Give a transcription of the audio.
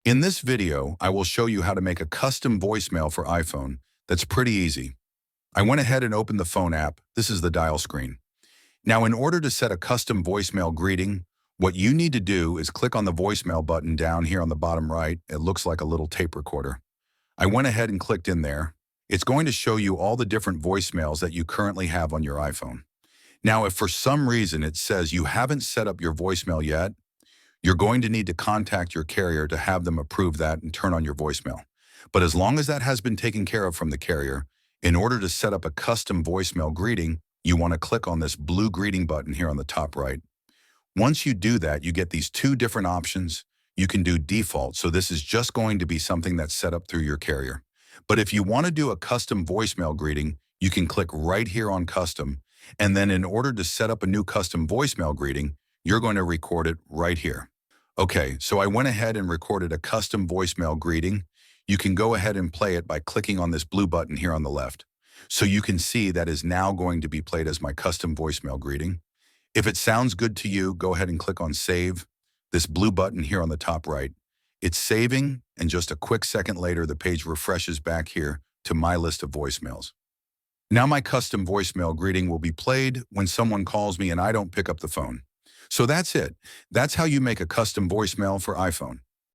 In this video, I will show you how to make a custom voicemail for iPhone that's pretty easy. I went ahead and opened the phone app. This is the dial screen. Now, in order to set a custom voicemail greeting, what you need to do is click on the voicemail button down here on the bottom right. It looks like a little tape recorder. I went ahead and clicked in there. It's going to show you all the different voicemails that you currently have on your iPhone. Now, if for some reason it says you haven't set up your voicemail yet, you're going to need to contact your carrier to have them approve that and turn on your voicemail. But as long as that has been taken care of from the carrier, in order to set up a custom voicemail greeting, you want to click on this blue greeting button here on the top right. Once you do that, you get these two different options. You can do default, so this is just going to be something that's set up through your carrier. But if you want to do a custom voicemail greeting, you can click right here on custom, and then in order to set up a new custom voicemail greeting, you're going to record it right here. Okay, so I went ahead and recorded a custom voicemail greeting. You can go ahead and play it by clicking on this blue button here on the left. So you can see that is now going to be played as my custom voicemail greeting. If it sounds good to you, go ahead and click on save, this blue button here on the top right. It's saving, and just a quick second later, the page refreshes back here to my list of voicemails. Now my custom voicemail greeting will be played when someone calls me and I don't pick up the phone. So that's it. That's how you make a custom voicemail for iPhone.